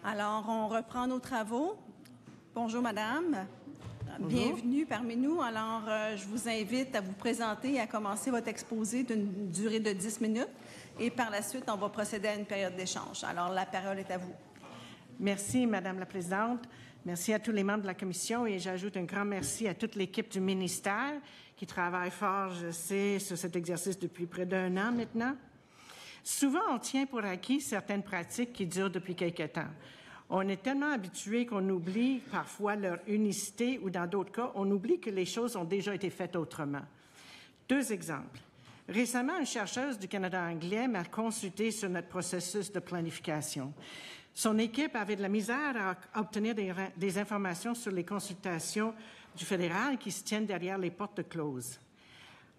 Alors, on reprend nos travaux. Bonjour, madame. Bonjour. Bienvenue parmi nous. Alors, je vous invite à vous présenter et à commencer votre exposé d'une durée de 10 minutes. Et par la suite, on va procéder à une période d'échange. Alors, la parole est à vous. Merci, Madame la Présidente. Merci à tous les membres de la Commission et j'ajoute un grand merci à toute l'équipe du ministère qui travaille fort, je sais, sur cet exercice depuis près d'un an maintenant. Souvent, on tient pour acquis certaines pratiques qui durent depuis quelque temps. On est tellement habitué qu'on oublie parfois leur unicité ou dans d'autres cas, on oublie que les choses ont déjà été faites autrement. 2 exemples. Récemment, une chercheuse du Canada anglais m'a consulté sur notre processus de planification. Son équipe avait de la misère à obtenir des informations sur les consultations du fédéral qui se tiennent derrière les portes closes.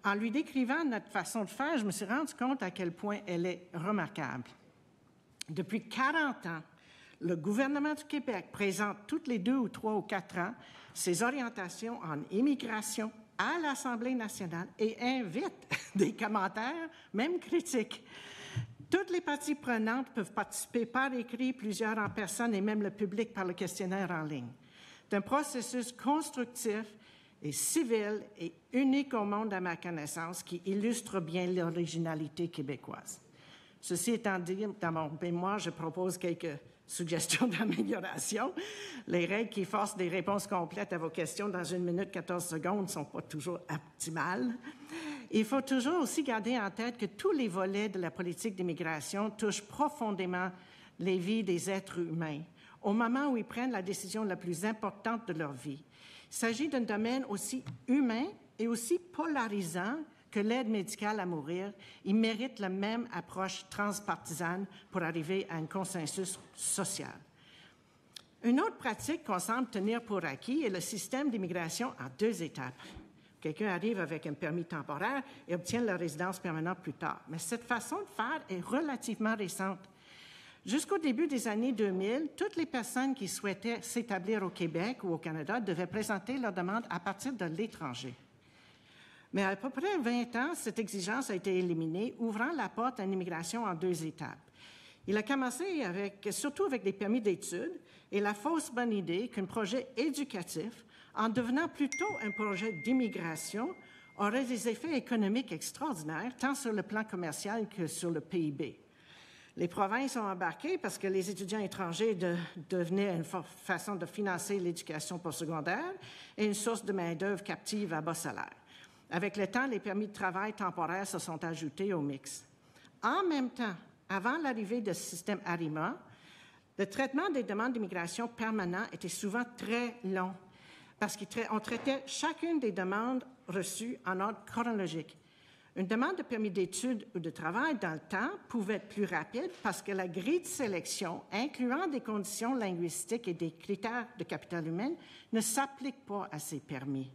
En lui décrivant notre façon de faire, je me suis rendu compte à quel point elle est remarquable. Depuis 40 ans, le gouvernement du Québec présente toutes les 2 ou 3 ou 4 ans ses orientations en immigration à l'Assemblée nationale et invite des commentaires, même critiques. Toutes les parties prenantes peuvent participer par écrit, plusieurs en personne et même le public par le questionnaire en ligne. C'est un processus constructif et civil et unique au monde à ma connaissance qui illustre bien l'originalité québécoise. Ceci étant dit, dans mon mémoire, je propose quelques suggestions d'amélioration. Les règles qui forcent des réponses complètes à vos questions dans 1 minute 14 secondes ne sont pas toujours optimales. Il faut toujours aussi garder en tête que tous les volets de la politique d'immigration touchent profondément les vies des êtres humains au moment où ils prennent la décision la plus importante de leur vie. Il s'agit d'un domaine aussi humain et aussi polarisant que l'aide médicale à mourir. Il mérite la même approche transpartisane pour arriver à un consensus social. Une autre pratique qu'on semble tenir pour acquis est le système d'immigration en 2 étapes. Quelqu'un arrive avec un permis temporaire et obtient la résidence permanente plus tard. Mais cette façon de faire est relativement récente. Jusqu'au début des années 2000, toutes les personnes qui souhaitaient s'établir au Québec ou au Canada devaient présenter leur demande à partir de l'étranger. Mais à peu près 20 ans, cette exigence a été éliminée, ouvrant la porte à une immigration en 2 étapes. Il a commencé surtout avec des permis d'études et la fausse bonne idée qu'un projet éducatif, en devenant plutôt un projet d'immigration, aurait des effets économiques extraordinaires, tant sur le plan commercial que sur le PIB. Les provinces ont embarqué parce que les étudiants étrangers devenaient une façon de financer l'éducation postsecondaire et une source de main-d'œuvre captive à bas salaire. Avec le temps, les permis de travail temporaires se sont ajoutés au mix. En même temps, avant l'arrivée de ce système ARIMA, le traitement des demandes d'immigration permanent était souvent très long parce qu'on traitait chacune des demandes reçues en ordre chronologique. Une demande de permis d'études ou de travail dans le temps pouvait être plus rapide parce que la grille de sélection, incluant des conditions linguistiques et des critères de capital humain, ne s'applique pas à ces permis,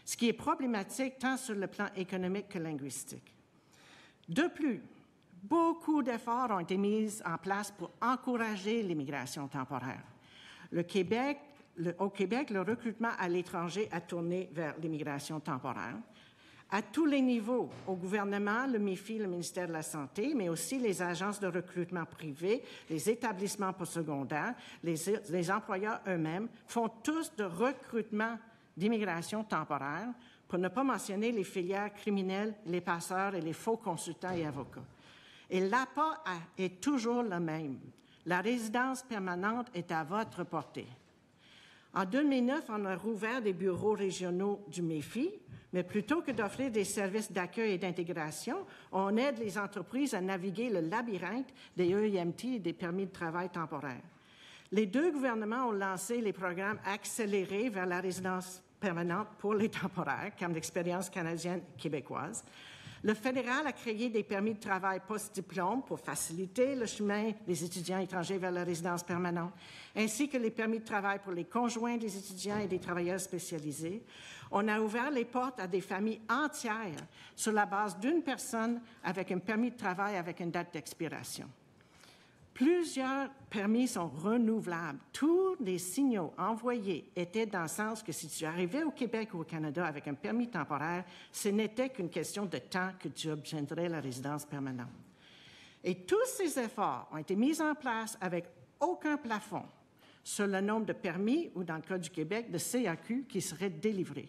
ce qui est problématique tant sur le plan économique que linguistique. De plus, beaucoup d'efforts ont été mis en place pour encourager l'immigration temporaire. Au Québec, le recrutement à l'étranger a tourné vers l'immigration temporaire. À tous les niveaux, au gouvernement, le MIFI, le ministère de la Santé, mais aussi les agences de recrutement privées, les établissements postsecondaires, les employeurs eux-mêmes font tous de recrutement d'immigration temporaire, pour ne pas mentionner les filières criminelles, les passeurs et les faux consultants et avocats. Et l'appât est toujours le même. La résidence permanente est à votre portée. En 2009, on a rouvert des bureaux régionaux du MEFI, mais plutôt que d'offrir des services d'accueil et d'intégration, on aide les entreprises à naviguer le labyrinthe des EIMT et des permis de travail temporaires. Les 2 gouvernements ont lancé les programmes accélérés vers la résidence permanente pour les temporaires, comme l'expérience canadienne québécoise. Le fédéral a créé des permis de travail post-diplôme pour faciliter le chemin des étudiants étrangers vers la résidence permanente, ainsi que les permis de travail pour les conjoints des étudiants et des travailleurs spécialisés. On a ouvert les portes à des familles entières sur la base d'une personne avec un permis de travail avec une date d'expiration. Plusieurs permis sont renouvelables. Tous les signaux envoyés étaient dans le sens que si tu arrivais au Québec ou au Canada avec un permis temporaire, ce n'était qu'une question de temps que tu obtiendrais la résidence permanente. Et tous ces efforts ont été mis en place avec aucun plafond sur le nombre de permis ou, dans le cas du Québec, de CAQ qui seraient délivrés.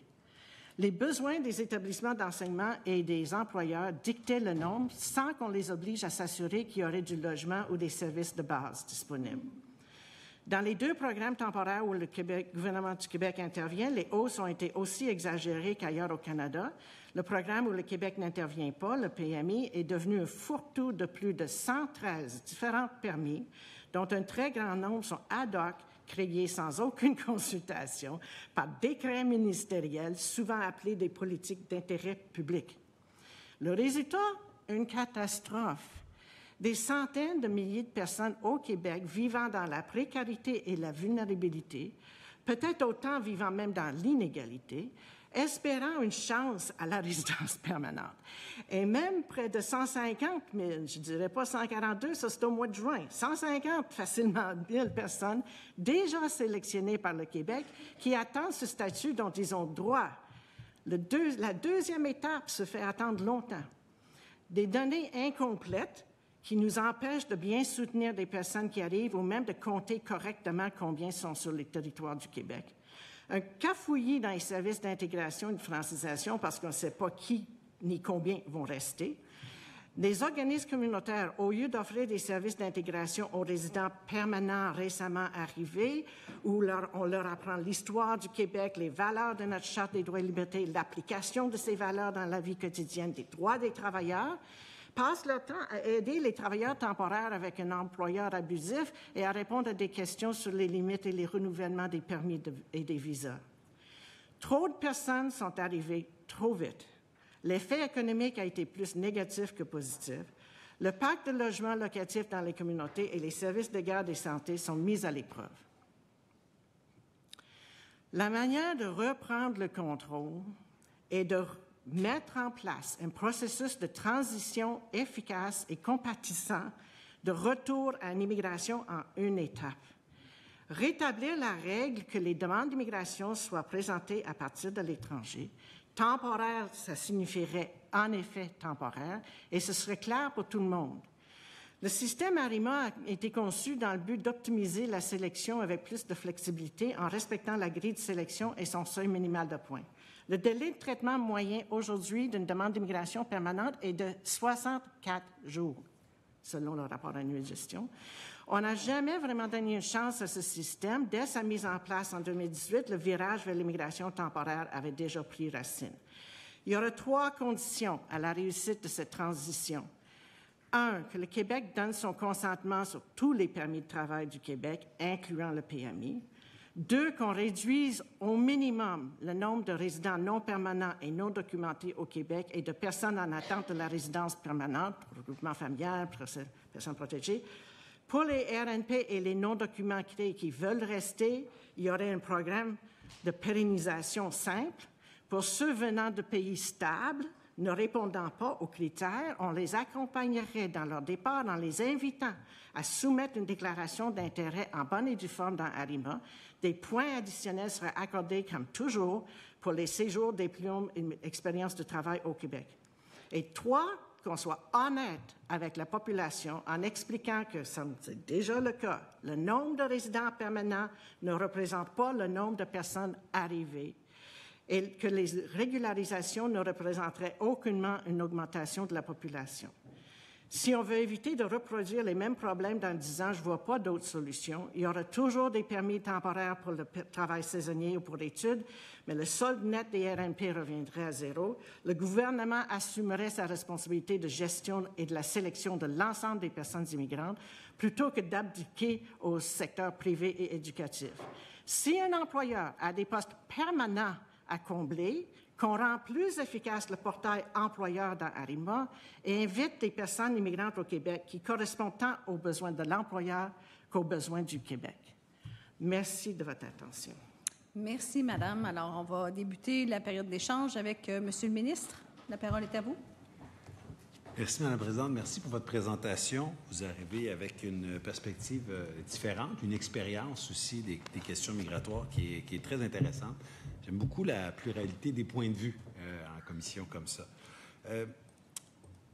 Les besoins des établissements d'enseignement et des employeurs dictaient le nombre sans qu'on les oblige à s'assurer qu'il y aurait du logement ou des services de base disponibles. Dans les 2 programmes temporaires où le gouvernement du Québec intervient, les hausses ont été aussi exagérées qu'ailleurs au Canada. Le programme où le Québec n'intervient pas, le PMI, est devenu un fourre-tout de plus de 113 différents permis, dont un très grand nombre sont ad hoc, créés sans aucune consultation, par décret ministériel, souvent appelés des politiques d'intérêt public. Le résultat, une catastrophe. Des centaines de milliers de personnes au Québec vivant dans la précarité et la vulnérabilité, peut-être autant vivant même dans l'inégalité, espérant une chance à la résidence permanente. Et même près de 150 000, je ne dirais pas 142, ça c'est au mois de juin, 150 facilement 000 personnes déjà sélectionnées par le Québec qui attendent ce statut dont ils ont droit. La 2e étape se fait attendre longtemps. Des données incomplètes qui nous empêchent de bien soutenir des personnes qui arrivent ou même de compter correctement combien sont sur le territoire du Québec. Un cafouillis dans les services d'intégration et de francisation parce qu'on ne sait pas qui ni combien vont rester. Des organismes communautaires, au lieu d'offrir des services d'intégration aux résidents permanents récemment arrivés, où on leur apprend l'histoire du Québec, les valeurs de notre Charte des droits et libertés, l'application de ces valeurs dans la vie quotidienne des droits des travailleurs, passent leur temps à aider les travailleurs temporaires avec un employeur abusif et à répondre à des questions sur les limites et les renouvellements des permis et des visas. Trop de personnes sont arrivées trop vite. L'effet économique a été plus négatif que positif. Le pacte de logement locatif dans les communautés et les services de garde et santé sont mis à l'épreuve. La manière de reprendre le contrôle est de mettre en place un processus de transition efficace et compatissant de retour à une immigration en une étape. Rétablir la règle que les demandes d'immigration soient présentées à partir de l'étranger. Temporaire, ça signifierait en effet temporaire, et ce serait clair pour tout le monde. Le système ARIMA a été conçu dans le but d'optimiser la sélection avec plus de flexibilité en respectant la grille de sélection et son seuil minimal de points. Le délai de traitement moyen aujourd'hui d'une demande d'immigration permanente est de 64 jours, selon le rapport annuel de gestion. On n'a jamais vraiment donné une chance à ce système. Dès sa mise en place en 2018, le virage vers l'immigration temporaire avait déjà pris racine. Il y aura 3 conditions à la réussite de cette transition. 1, que le Québec donne son consentement sur tous les permis de travail du Québec, incluant le PMI. 2, qu'on réduise au minimum le nombre de résidents non permanents et non documentés au Québec et de personnes en attente de la résidence permanente, pour le regroupement familial, pour personnes protégées. Pour les RNP et les non-documentés qui veulent rester, il y aurait un programme de pérennisation simple. Pour ceux venant de pays stables, ne répondant pas aux critères, on les accompagnerait dans leur départ en les invitant à soumettre une déclaration d'intérêt en bonne et due forme dans ARIMA. Des points additionnels seraient accordés, comme toujours, pour les séjours, diplômes et expériences de travail au Québec. Et 3, qu'on soit honnête avec la population en expliquant que c'est déjà le cas. Le nombre de résidents permanents ne représente pas le nombre de personnes arrivées et que les régularisations ne représenteraient aucunement une augmentation de la population. Si on veut éviter de reproduire les mêmes problèmes dans 10 ans, je ne vois pas d'autre solution. Il y aura toujours des permis temporaires pour le travail saisonnier ou pour l'étude, mais le solde net des RNP reviendrait à 0. Le gouvernement assumerait sa responsabilité de gestion et de la sélection de l'ensemble des personnes immigrantes plutôt que d'abdiquer au secteur privé et éducatif. Si un employeur a des postes permanents à combler, qu'on rend plus efficace le portail employeur dans ARIMA et invite des personnes immigrantes au Québec qui correspondent tant aux besoins de l'employeur qu'aux besoins du Québec. Merci de votre attention. Merci, Madame. Alors, on va débuter la période d'échange avec Monsieur le ministre. La parole est à vous. Merci, Mme la Présidente. Merci pour votre présentation. Vous arrivez avec une perspective différente, une expérience aussi des questions migratoires qui est très intéressante. J'aime beaucoup la pluralité des points de vue en commission comme ça.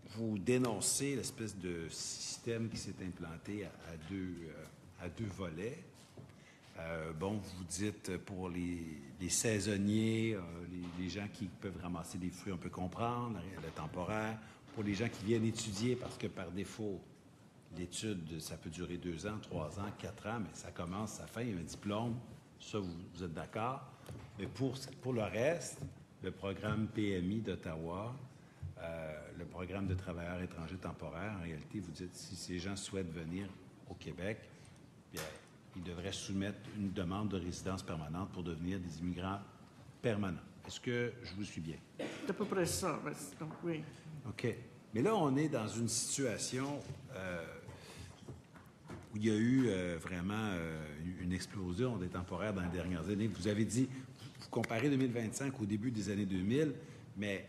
Vous dénoncez l'espèce de système qui s'est implanté à deux volets. Bon, vous dites pour les saisonniers, les gens qui peuvent ramasser des fruits, on peut comprendre, le temporaire. Pour les gens qui viennent étudier, parce que par défaut, l'étude, ça peut durer 2 ans, 3 ans, 4 ans, mais ça commence, ça fait, il y a un diplôme. Ça, vous êtes d'accord. Mais pour le reste, le programme PMI d'Ottawa, le programme de travailleurs étrangers temporaires, en réalité, vous dites, si ces gens souhaitent venir au Québec, bien, ils devraient soumettre une demande de résidence permanente pour devenir des immigrants permanents. Est-ce que je vous suis bien? C'est à peu près ça, donc oui. OK. Mais là, on est dans une situation où il y a eu vraiment une explosion des temporaires dans les dernières années. Vous avez dit, vous comparez 2025 au début des années 2000, mais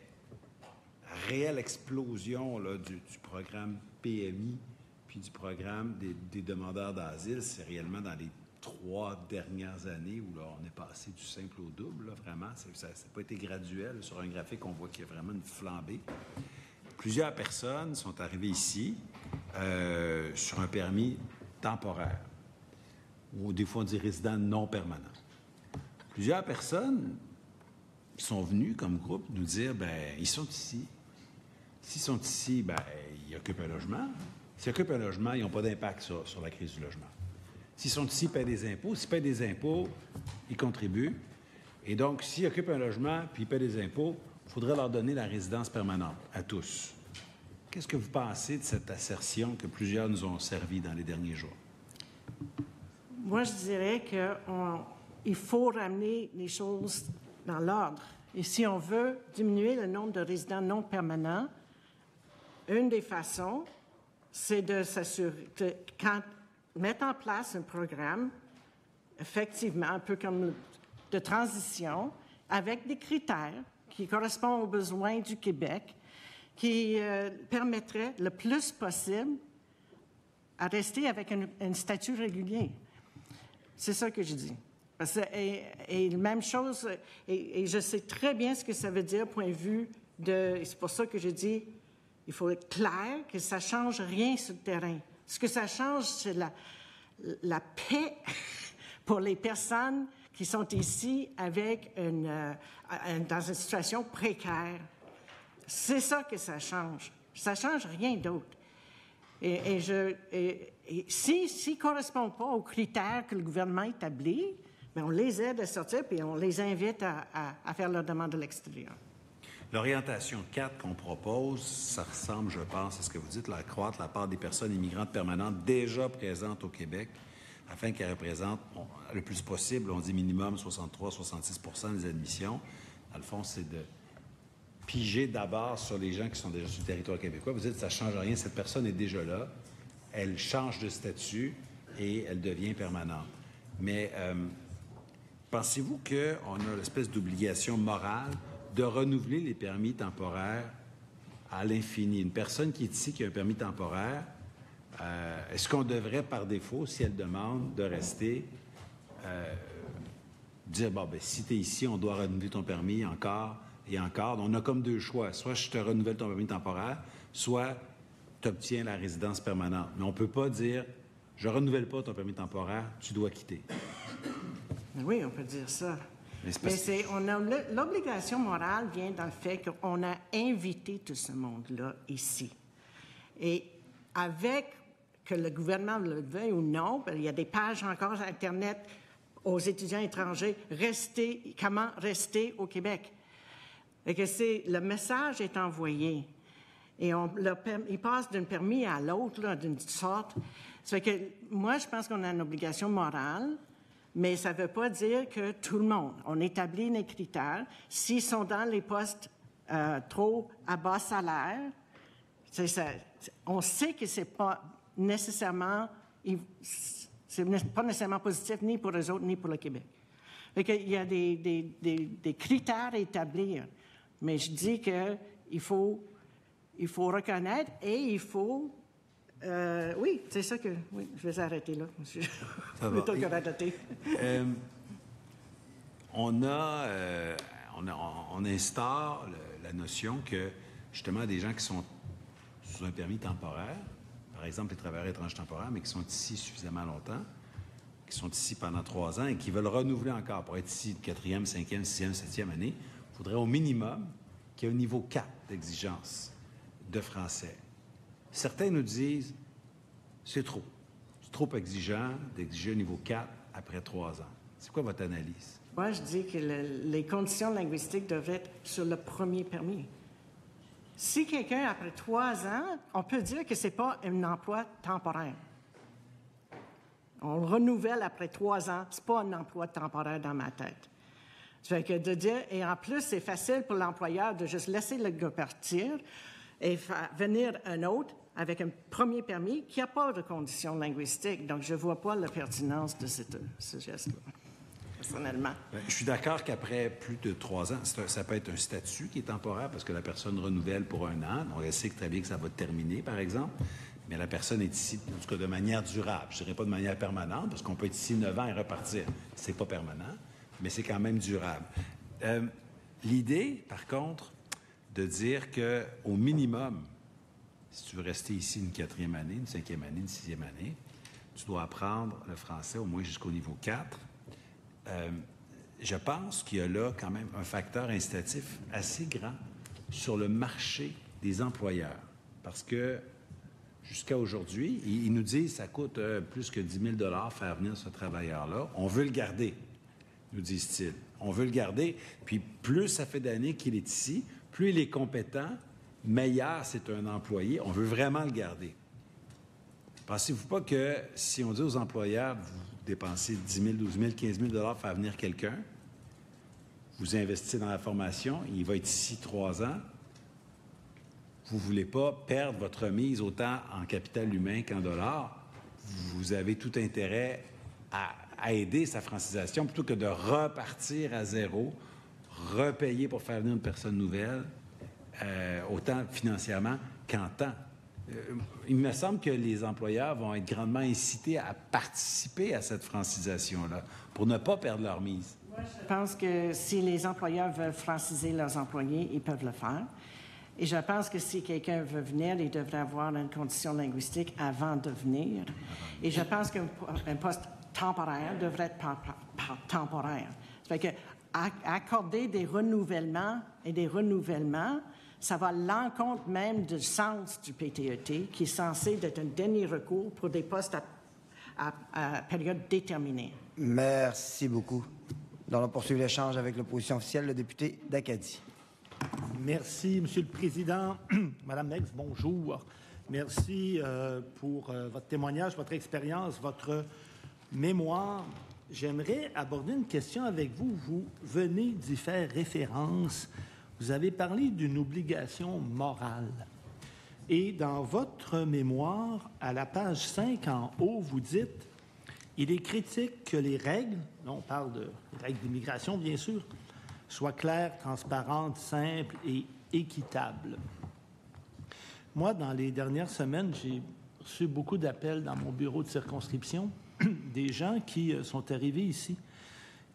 réelle explosion là, du programme PMI puis du programme des demandeurs d'asile, c'est réellement dans les 3 dernières années où là, on est passé du simple au double, là, vraiment. Ça n'a pas été graduel. Sur un graphique, on voit qu'il y a vraiment une flambée. Plusieurs personnes sont arrivées ici sur un permis temporaire, ou des fois on dit résident non permanent. Plusieurs personnes sont venues comme groupe nous dire, bien, ils sont ici. S'ils sont ici, bien, ils occupent un logement. S'ils occupent un logement, ils n'ont pas d'impact sur la crise du logement. S'ils sont ici, ils paient des impôts. S'ils paient des impôts, ils contribuent. Et donc, s'ils occupent un logement puis ils paient des impôts, il faudrait leur donner la résidence permanente à tous. Qu'est-ce que vous pensez de cette assertion que plusieurs nous ont servi dans les derniers jours? Moi, je dirais qu'il faut ramener les choses dans l'ordre. Et si on veut diminuer le nombre de résidents non permanents, une des façons, c'est de s'assurer, mettre en place un programme, effectivement, un peu comme de transition, avec des critères qui correspondent aux besoins du Québec, qui permettraient le plus possible à rester avec un statut régulier. C'est ça que je dis. Parce que, et même chose, et je sais très bien ce que ça veut dire, point de vue de... C'est pour ça que je dis, il faut être clair que ça ne change rien sur le terrain. Ce que ça change, c'est la paix pour les personnes qui sont ici avec dans une situation précaire. C'est ça que ça change. Ça ne change rien d'autre. Et s'ils ne correspondent pas aux critères que le gouvernement établit, bien, on les aide à sortir puis on les invite à faire leur demande de l'extérieur. L'orientation 4 qu'on propose, ça ressemble, je pense, à ce que vous dites, à accroître la part des personnes immigrantes permanentes déjà présentes au Québec, afin qu'elles représentent le plus possible, on dit minimum 63-66% des admissions. Dans le fond, c'est de piger d'abord sur les gens qui sont déjà sur le territoire québécois. Vous dites, ça ne change rien, cette personne est déjà là, elle change de statut et elle devient permanente. Mais pensez-vous qu'on a l'espèce d'obligation morale de renouveler les permis temporaires à l'infini? Une personne qui est ici, qui a un permis temporaire, est-ce qu'on devrait, par défaut, si elle demande de rester, dire, bon, bien, si tu es ici, on doit renouveler ton permis encore et encore. On a comme 2 choix. Soit je te renouvelle ton permis temporaire, soit tu obtiens la résidence permanente. Mais on ne peut pas dire, je ne renouvelle pas ton permis temporaire, tu dois quitter. Oui, on peut dire ça. Mais l'obligation morale vient dans le fait qu'on a invité tout ce monde-là ici. Et avec que le gouvernement le veuille ou non, il y a des pages encore sur Internet aux étudiants étrangers, comment rester au Québec. Et que le message est envoyé. Et il passe d'un permis à l'autre, d'une sorte. Ça fait que moi, je pense qu'on a une obligation morale, mais ça ne veut pas dire que tout le monde. On établit des critères. S'ils sont dans les postes trop à bas salaire, on sait que c'est pas nécessairement positif ni pour eux autres ni pour le Québec. Il y a des critères à établir, mais je dis qu'il faut reconnaître et il faut... oui, c'est ça que... Oui, je vais arrêter là, monsieur. Ça va. On instaure la notion que, justement, des gens qui sont sous un permis temporaire, par exemple les travailleurs étrangers temporaires, mais qui sont ici suffisamment longtemps, qui sont ici pendant 3 ans et qui veulent renouveler encore pour être ici de 4e, 5e, 6e, 7e année, il faudrait au minimum qu'il y ait un niveau 4 d'exigence de français. Certains nous disent c'est trop. C'est trop exigeant d'exiger un niveau 4 après 3 ans. C'est quoi votre analyse? Moi, je dis que les conditions linguistiques devraient être sur le premier permis. Si quelqu'un, après 3 ans, on peut dire que ce n'est pas un emploi temporaire. On le renouvelle après 3 ans, ce n'est pas un emploi temporaire dans ma tête. Ça fait que de dire, et en plus, c'est facile pour l'employeur de juste laisser le gars partir et faire venir un autre avec un premier permis qui n'a pas de conditions linguistiques. Donc, je ne vois pas la pertinence de ce geste-là, personnellement. Bien, je suis d'accord qu'après plus de 3 ans, ça peut être un statut qui est temporaire parce que la personne renouvelle pour 1 an. On sait très bien que ça va terminer, par exemple. Mais la personne est ici, en tout cas, de manière durable. Je ne dirais pas de manière permanente, parce qu'on peut être ici 9 ans et repartir. Ce n'est pas permanent, mais c'est quand même durable. L'idée, par contre, de dire qu'au minimum, si tu veux rester ici une 4e année, une 5e année, une 6e année, tu dois apprendre le français au moins jusqu'au niveau 4. Je pense qu'il y a là quand même un facteur incitatif assez grand sur le marché des employeurs. Parce que jusqu'à aujourd'hui, ils nous disent que ça coûte plus que 10 000 faire venir ce travailleur-là. On veut le garder, nous disent-ils. On veut le garder. Puis plus ça fait d'années qu'il est ici, plus il est compétent, meilleur c'est un employé. On veut vraiment le garder. Pensez-vous pas que si on dit aux employeurs, vous dépensez 10 000, 12 000, 15 000 faire venir quelqu'un, vous investissez dans la formation, il va être ici 3 ans, vous ne voulez pas perdre votre remise autant en capital humain qu'en dollars, vous avez tout intérêt à aider sa francisation plutôt que de repartir à zéro, repayer pour faire venir une personne nouvelle, autant financièrement qu'en temps. Il me semble que les employeurs vont être grandement incités à participer à cette francisation-là pour ne pas perdre leur mise. Moi, je pense que si les employeurs veulent franciser leurs employés, ils peuvent le faire. Et je pense que si quelqu'un veut venir, il devrait avoir une condition linguistique avant de venir. Et je pense qu'un poste temporaire devrait être temporaire. Ça fait que accorder des renouvellements et des renouvellements, ça va à l'encontre même du sens du PTET, qui est censé être un dernier recours pour des postes à période déterminée. Merci beaucoup. Donc, on poursuit l'échange avec l'opposition officielle, le député d'Acadie. Merci, Monsieur le Président. Madame Nex, bonjour. Merci pour votre témoignage, votre expérience, votre mémoire. J'aimerais aborder une question avec vous. Vous venez d'y faire référence. Vous avez parlé d'une obligation morale. Et dans votre mémoire, à la page 5 en haut, vous dites « Il est critique que les règles, là on parle de règles d'immigration bien sûr, soient claires, transparentes, simples et équitables. » Moi, dans les dernières semaines, j'ai reçu beaucoup d'appels dans mon bureau de circonscription, des gens qui sont arrivés ici,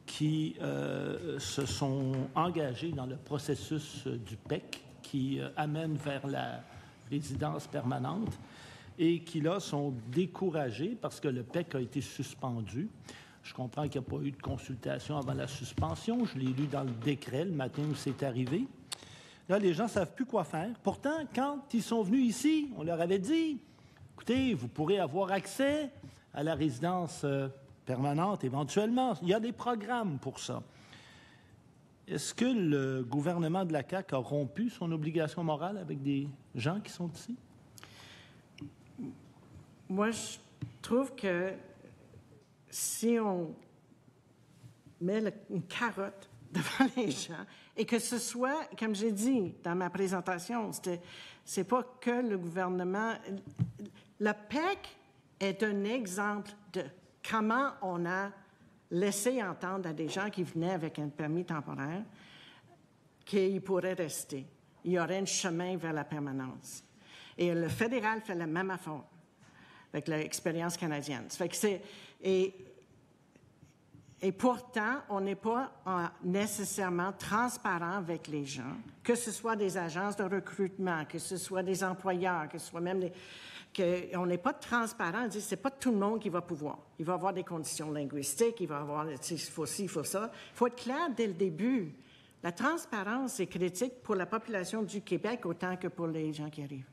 qui se sont engagés dans le processus du PEC qui amène vers la résidence permanente et qui, là, sont découragés parce que le PEC a été suspendu. Je comprends qu'il n'y a pas eu de consultation avant la suspension. Je l'ai lu dans le décret le matin où c'est arrivé. Là, les gens ne savent plus quoi faire. Pourtant, quand ils sont venus ici, on leur avait dit, écoutez, vous pourrez avoir accès à la résidence permanente éventuellement. Il y a des programmes pour ça. Est-ce que le gouvernement de la CAQ a rompu son obligation morale avec des gens qui sont ici? Moi, je trouve que si on met une carotte devant les gens et que ce soit, comme j'ai dit dans ma présentation, c'est pas que le gouvernement. Le PEC est un exemple de comment on a laissé entendre à des gens qui venaient avec un permis temporaire qu'ils pourraient rester. Il y aurait un chemin vers la permanence. Et le fédéral fait la même affaire avec l'expérience canadienne. Ça fait que et pourtant, on n'est pas nécessairement transparent avec les gens, que ce soit des agences de recrutement, que ce soit des employeurs, que ce soit même qu'on n'est pas transparent, on dit c'est pas tout le monde qui va pouvoir. Il va y avoir des conditions linguistiques, il va y avoir, il faut ci, il faut ça. Il faut être clair dès le début. La transparence est critique pour la population du Québec autant que pour les gens qui arrivent.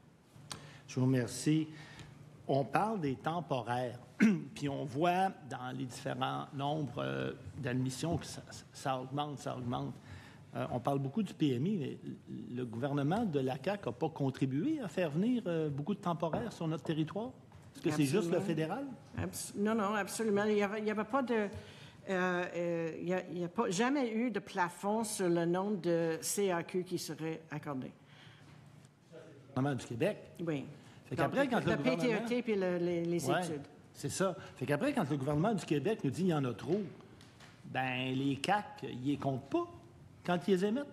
Je vous remercie. On parle des temporaires, puis on voit dans les différents nombres d'admissions que ça augmente. On parle beaucoup du PMI, mais le gouvernement de la CAQ n'a pas contribué à faire venir beaucoup de temporaires sur notre territoire? Est-ce que c'est juste le fédéral? Non, absolument. Il n'y avait pas de... il n'y a jamais eu de plafond sur le nombre de CAQ qui serait accordé. Le gouvernement du Québec? Oui. Fait qu'après, quand le gouvernement... PTET puis les études. C'est ça. Fait qu'après, quand le gouvernement du Québec nous dit qu'il y en a trop, ben les CAQ, ils les comptent pas quand ils les émettent.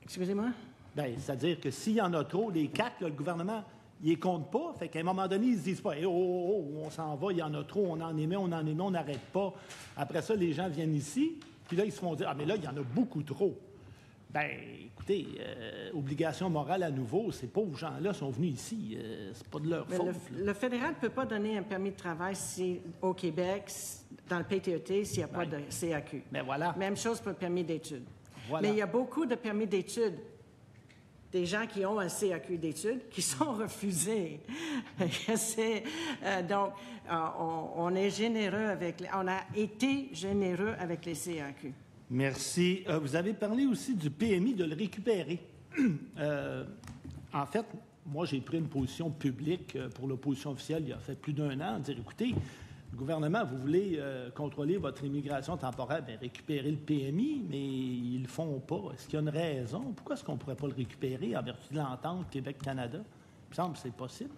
Excusez-moi? Bien, c'est-à-dire que s'il y en a trop, les CAQ, là, le gouvernement, il les compte pas. Fait qu'à un moment donné, ils se disent pas hey, on s'en va, il y en a trop, on en émet, on n'arrête pas. Après ça, les gens viennent ici, puis là, ils se font dire mais là, il y en a beaucoup trop. Bien, écoutez, obligation morale à nouveau, ces pauvres gens-là sont venus ici. C'est pas de leur faute. Le fédéral ne peut pas donner un permis de travail au Québec, dans le PTET, s'il n'y a pas de CAQ. Mais voilà. Même chose pour le permis d'études. Voilà. Mais il y a beaucoup de permis d'études, des gens qui ont un CAQ d'études, qui sont refusés. Donc, on est généreux on a été généreux avec les CAQ. Merci. Vous avez parlé aussi du PMI, de le récupérer. En fait, moi, j'ai pris une position publique pour l'opposition officielle il y a fait plus d'un an, de dire, écoutez, le gouvernement, vous voulez contrôler votre immigration temporaire, bien, récupérer le PMI, mais ils ne le font pas. Est-ce qu'il y a une raison? Pourquoi est-ce qu'on ne pourrait pas le récupérer en vertu de l'entente Québec-Canada? Il me semble que c'est possible.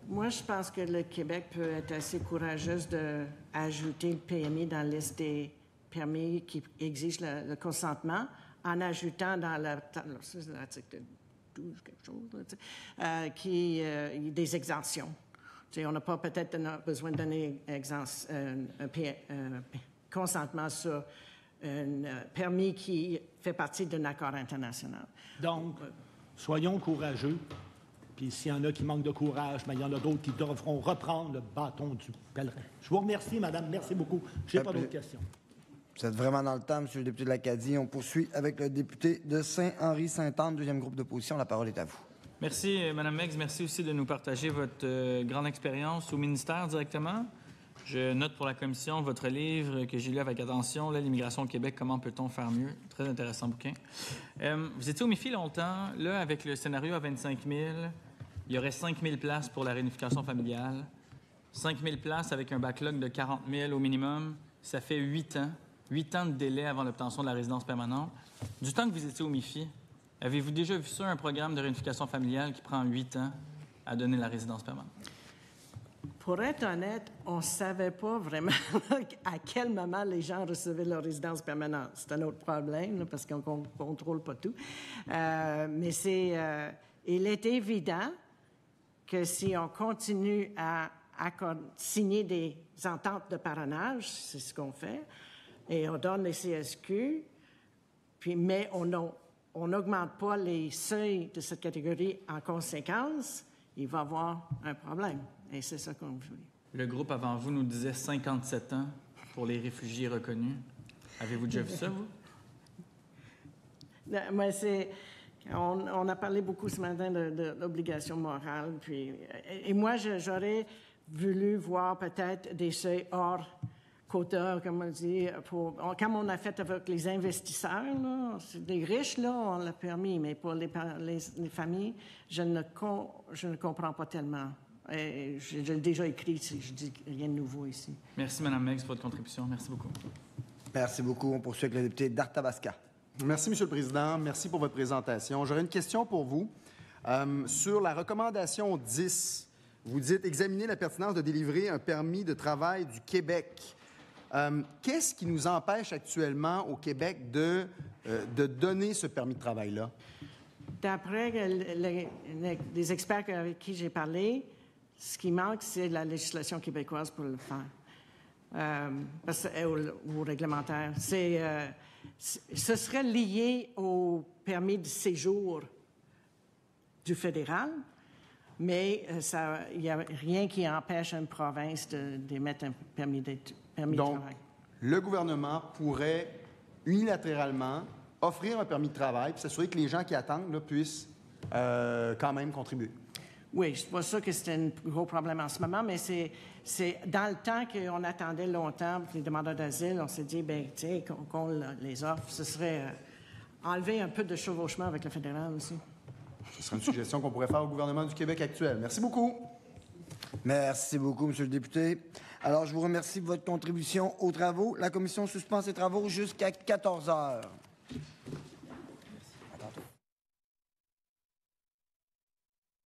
Moi, je pense que le Québec peut être assez courageux d'ajouter le PMI dans la liste des permis qui exigent le consentement, en ajoutant dans l'article 12, quelque chose, des exemptions. On n'a pas peut-être besoin de donner un consentement sur un permis qui fait partie d'un accord international. Donc, soyons courageux. Puis s'il y en a qui manquent de courage, mais il y en a d'autres qui devront reprendre le bâton du pèlerin. Je vous remercie, madame. Merci beaucoup. Je n'ai pas d'autres questions. Vous êtes vraiment dans le temps, monsieur le député de l'Acadie. On poursuit avec le député de Saint-Henri-Sainte-Anne, deuxième groupe d'opposition. La parole est à vous. Merci, Mme Meggs. Merci aussi de nous partager votre grande expérience au ministère directement. Je note pour la commission votre livre que j'ai lu avec attention, là, L'immigration au Québec, comment peut-on faire mieux? Très intéressant bouquin. Vous étiez au MIFI longtemps. Là, avec le scénario à 25 000, il y aurait 5 000 places pour la réunification familiale. 5 000 places avec un backlog de 40 000 au minimum. Ça fait 8 ans. 8 ans de délai avant l'obtention de la résidence permanente. Du temps que vous étiez au MIFI, avez-vous déjà vu ça, un programme de réunification familiale qui prend 8 ans à donner la résidence permanente? Pour être honnête, on ne savait pas vraiment à quel moment les gens recevaient leur résidence permanente. C'est un autre problème, là, parce qu'on ne contrôle pas tout. Mais il est évident que si on continue à signer des ententes de parrainage, c'est ce qu'on fait, et on donne les CSQ, mais on n'augmente pas les seuils de cette catégorie en conséquence, il va y avoir un problème. Et c'est ça qu'on veut. Le groupe avant vous nous disait 57 ans pour les réfugiés reconnus. Avez-vous déjà vu ça, vous? Moi, on a parlé beaucoup ce matin de l'obligation morale. Et moi, j'aurais voulu voir peut-être des seuils hors quota, comme on dit, comme on a fait avec les investisseurs, là, les riches, là, on l'a permis, mais pour les familles, je ne comprends pas tellement. Je l'ai déjà écrit, je dis rien de nouveau ici. Merci, Mme Meggs, pour votre contribution. Merci beaucoup. Merci beaucoup. On poursuit avec le député d'Arthabasca. Merci, M. le Président. Merci pour votre présentation. J'aurais une question pour vous. Sur la recommandation 10, vous dites « Examiner la pertinence de délivrer un permis de travail du Québec ». Qu'est-ce qui nous empêche actuellement au Québec de donner ce permis de travail-là? D'après les experts avec qui j'ai parlé, ce qui manque, c'est la législation québécoise pour le faire, ou réglementaire. Ce serait lié au permis de séjour du fédéral, mais il n'y a rien qui empêche une province d'émettre un permis de Donc, travail. le gouvernement pourrait unilatéralement offrir un permis de travail puis s'assurer que les gens qui attendent là, puissent quand même contribuer. Oui, c'est pas sûr que c'est un gros problème en ce moment, mais c'est dans le temps qu'on attendait longtemps pour les demandeurs d'asile, on s'est dit, bien, tu sais, qu'on les offre, ce serait enlever un peu de chevauchement avec le fédéral aussi. Ce serait une suggestion qu'on pourrait faire au gouvernement du Québec actuel. Merci beaucoup. Merci beaucoup, Monsieur le député. Alors, je vous remercie de votre contribution aux travaux. La commission suspend ses travaux jusqu'à 14 heures.